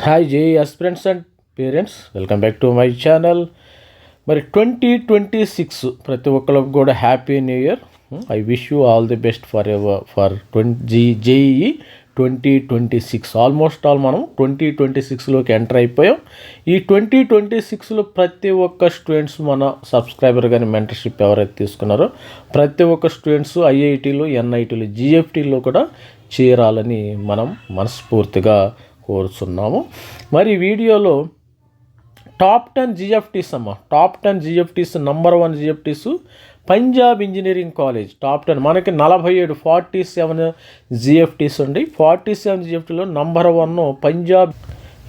Hi JEE aspirants and parents, welcome back to my channel. మరి 2026 ప్రతి ఒక్కరికి కూడా happy new year. I wish you all the best for JEE 2026. Almost all మనం 2026లోకి enter అయిపోయాం. ఈ 2026లో ప్రతి ఒక్క స్టూడెంట్స్ మన సబ్స్క్రైబర్ కానీ మెంటర్షిప్ ఎవరైతే తీసుకున్నారో ప్రతి ఒక్క స్టూడెంట్స్ ఐఐటీలో, ఎన్ఐటీలో, జిఎఫ్టీలో కూడా చేరాలని మనం మనస్ఫూర్తిగా కోరుతున్నాము. మరి వీడియోలో top 10 GFTs top 10 GFTs, number 1 GFTs Punjab engineering college top 10. మనకి 47 జిఎఫ్టీస్ ఉండి 47 జిఎఫ్టీలో నంబర్ 1 పంజాబ్.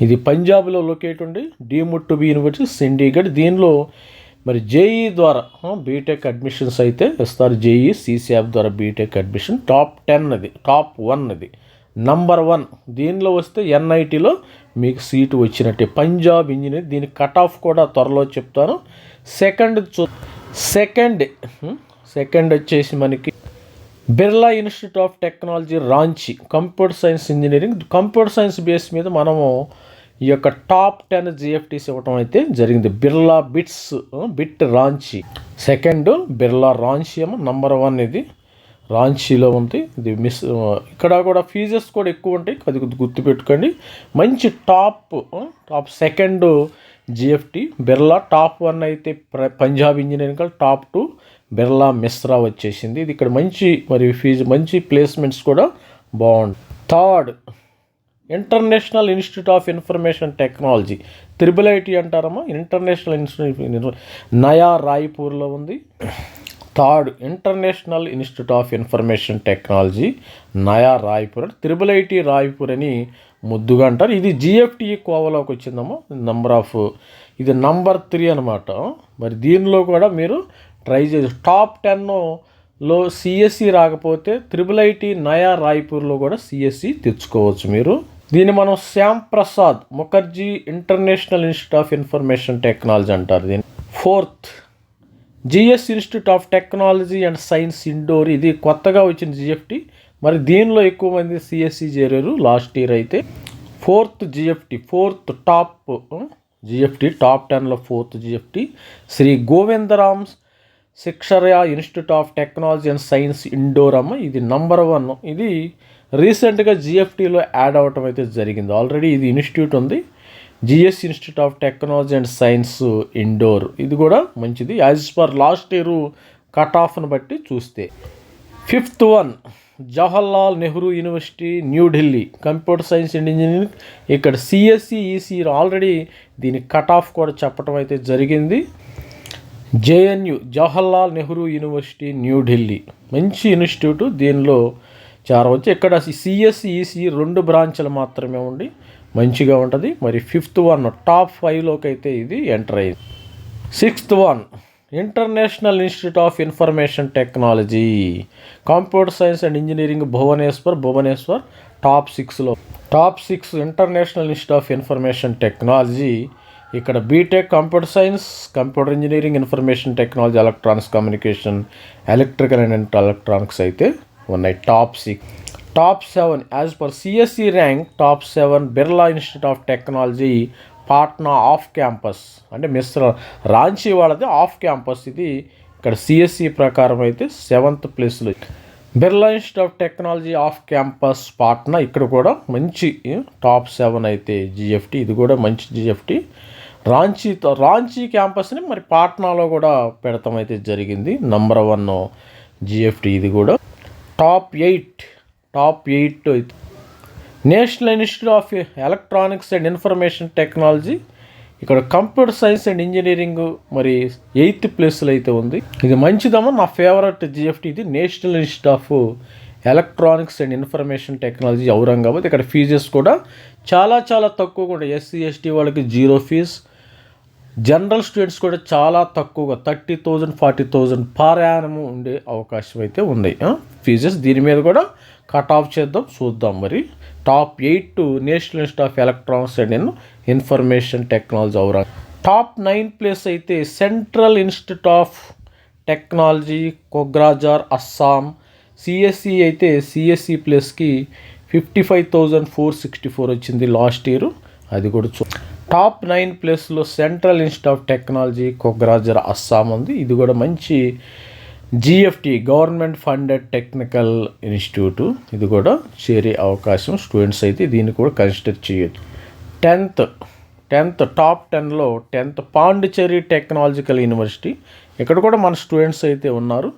ఇది పంజాబ్లో లొకేట్ ఉండి deemed to be university Chandigarh. దీనిలో మరి జేఈ ద్వారా బీటెక్ అడ్మిషన్స్ అయితే ఇస్తారు. జేఈ సిసిఎఫ్ ద్వారా బీటెక్ అడ్మిషన్ టాప్ 10 అది, టాప్ 1 అది, నంబర్ 1. దీనిలో వస్తే ఎన్ఐటీలో మీకు సీటు వచ్చినట్టే. పంజాబ్ ఇంజనీర్, దీని కట్ ఆఫ్ కూడా త్వరలో చెప్తాను. సెకండ్ వచ్చేసి మనకి Birla institute of technology Ranchi, computer science engineering. Computer science base మీద మనము ఈ యొక్క టాప్ 10 జిఎఫ్టీస్ ఇవ్వటం అయితే జరిగింది. Birla bit Ranchi second, Birla Ranchi number 1 ఇది రాంచీలో ఉంది. ఇది ఇక్కడ కూడా ఫీజెస్ కూడా ఎక్కువ ఉంటాయి, అది గుర్తుపెట్టుకోండి. మంచి top second GFT Birla. Top 1 అయితే పంజాబ్ ఇంజనీరింగ్, టాప్ 2 బిర్లా మిశ్రా వచ్చేసింది. ఇది ఇక్కడ మంచి ఫీజు, మంచి ప్లేస్మెంట్స్ కూడా బాగుంది. Third, international institute of information technology, IIIT అంటారమ్మా. ఇంటర్నేషనల్ ఇన్స్టిట్యూట్ నయా రాయ్పూర్లో ఉంది. Third, international institute of information technology Naya Raipur, IIIT Raipur అని ముద్దుగా అంటారు. ఇది జిఎఫ్టీ కోవలోకి వచ్చిందమ్మా. ఇది నంబర్ 3 అనమాట. మరి దీనిలో కూడా మీరు ట్రై చేసి టాప్ 10లో సిఎస్సి రాకపోతే IIIT నయా రాయ్పూర్లో కూడా సిఎస్సి తెచ్చుకోవచ్చు మీరు. దీన్ని మనం Shyam Prasad Mukherjee international institute of information technology అంటారు. దీన్ని fourth, G S institute of technology and science Indore. ఇది కొత్తగా వచ్చిన జిఎఫ్టీ. మరి దీనిలో ఎక్కువ మంది సిఎస్సి చేరారు లాస్ట్ ఇయర్ అయితే. ఫోర్త్ టాప్ జిఎఫ్టీ, టాప్ 10లో 4th GFT Shri Govindram Seksaria institute of technology and science Indore ఇది నంబర్ 1. ఇది రీసెంట్గా జిఎఫ్టీలో యాడ్ అవ్వటం అయితే జరిగింది. ఆల్రెడీ ఇది ఇన్స్టిట్యూట్ ఉంది, GS institute of technology and science Indore. ఇది కూడా మంచిది as per last year cut ఆఫ్ను బట్టి చూస్తే. 5th one, Jawaharlal Nehru university New Delhi, computer science and engineering. ఇక్కడ సిఎస్సి, ఈసీ ఆల్రెడీ దీని కట్ ఆఫ్ కూడా చెప్పడం అయితే జరిగింది. జేఎన్యు, జవహర్లాల్ నెహ్రూ యూనివర్సిటీ న్యూఢిల్లీ, మంచి ఇన్స్టిట్యూట్. దీనిలో చేరవచ్చు. ఇక్కడ సిఎస్సి, ఈసీ 2 బ్రాంచ్లు మాత్రమే ఉండి మంచిగా ఉంటుంది. మరి 5th వన్ టాప్ 5లోకి అయితే ఇది ఎంటర్ అయింది. 6th one, international institute of information technology, computer science and engineering Bhubaneswar top 6లో. Top 6 international institute of information technology. ఇక్కడ BTech computer science, computer engineering, information technology, electronics communication, electrical and electronics అయితే ఉన్నాయి. Top 6. Top 7 as per CSE rank, top 7 Birla institute of technology Patna off campus, అంటే రాంచీ వాళ్ళది off campus. ఇది ఇక్కడ CSC ప్రకారం అయితే 7th ప్లేస్లో. Birla institute of technology off campus Patna, ఇక్కడ కూడా మంచి టాప్ 7 అయితే జిఎఫ్టీ. ఇది కూడా మంచి జిఎఫ్టీ. రాంచీ క్యాంపస్ని మరి పాట్నాలో కూడా పెడతాం అయితే జరిగింది. Number 1 GFT. ఇది కూడా టాప్ 8 అయితే national institute of electronics and information technology. ఇక్కడ కంప్యూటర్ సైన్స్ అండ్ ఇంజనీరింగ్ మరి 8th ప్లేస్లో అయితే ఉంది. ఇది మంచిదమ్మా, నా ఫేవరెట్ జిఎఫ్టీ ఇది. National institute of electronics and information technology, Aurangabad. ఇక్కడ ఫీజెస్ కూడా చాలా తక్కువగా ఉంటాయి. ఎస్సీ, ఎస్టీ వాళ్ళకి 0 ఫీజ్. జనరల్ స్టూడెంట్స్ కూడా చాలా తక్కువగా 30,000 40,000 పర్ యానం ఉండే అవకాశం అయితే ఉన్నాయి ఫీజెస్. దీని మీద కూడా కట్ ఆఫ్ చూద్దాం. మరి top 8 national institute of electronics and information technology Aurangabad. Top 9 place అయితే central institute of technology Kokrajhar Assam. CSE అయితే సిఎస్సి ప్లస్కి 55,464 వచ్చింది లాస్ట్ ఇయర్. అది కూడా టాప్ 9 ప్లేస్లో central institute of technology Kokrajhar Assam ఉంది. ఇది కూడా మంచి GFT government funded technical institute. ఇది కూడా చేరే అవకాశం స్టూడెంట్స్ అయితే దీన్ని కూడా కన్సిడర్ చేయొచ్చు. 10th టాప్ 10లో 10th పాండిచ్చేరి టెక్నాలజికల్ యూనివర్సిటీ. ఇక్కడ కూడా మన స్టూడెంట్స్ అయితే ఉన్నారు.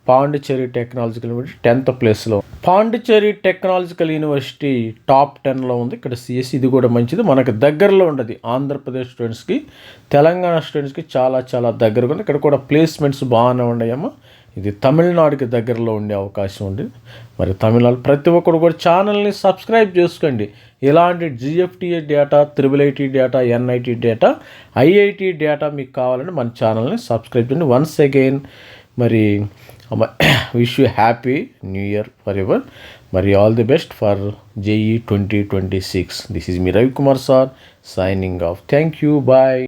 పాండిచ్చేరి టెక్నాలజికల్ యూనివర్సిటీ 10th ప్లేస్లో. పాండిచ్చేరి టెక్నాలజికల్ యూనివర్సిటీ టాప్ 10లో ఉంది. ఇక్కడ సిఎస్సి ఇది కూడా మంచిది, మనకు దగ్గరలో ఉండదు. ఆంధ్రప్రదేశ్ స్టూడెంట్స్కి, తెలంగాణ స్టూడెంట్స్కి చాలా చాలా దగ్గరగా ఉంది. ఇక్కడ కూడా ప్లేస్మెంట్స్ బాగానే ఉన్నాయేమో. ఇది తమిళనాడుకి దగ్గరలో ఉండే అవకాశం ఉంది. మరి తమిళనాడు ప్రతి ఒక్కరు కూడా ఛానల్ని సబ్స్క్రైబ్ చేసుకోండి. ఇలాంటి GFTI data, IIIT data, NIT data, IIT data మీకు కావాలంటే మన ఛానల్ని సబ్స్క్రైబ్ చేయండి. వన్స్ అగైన్ మరి wish you happy new year forever. మరి all the best for JEE 2026. This is me Ravikumar sir signing off. Thank you, bye.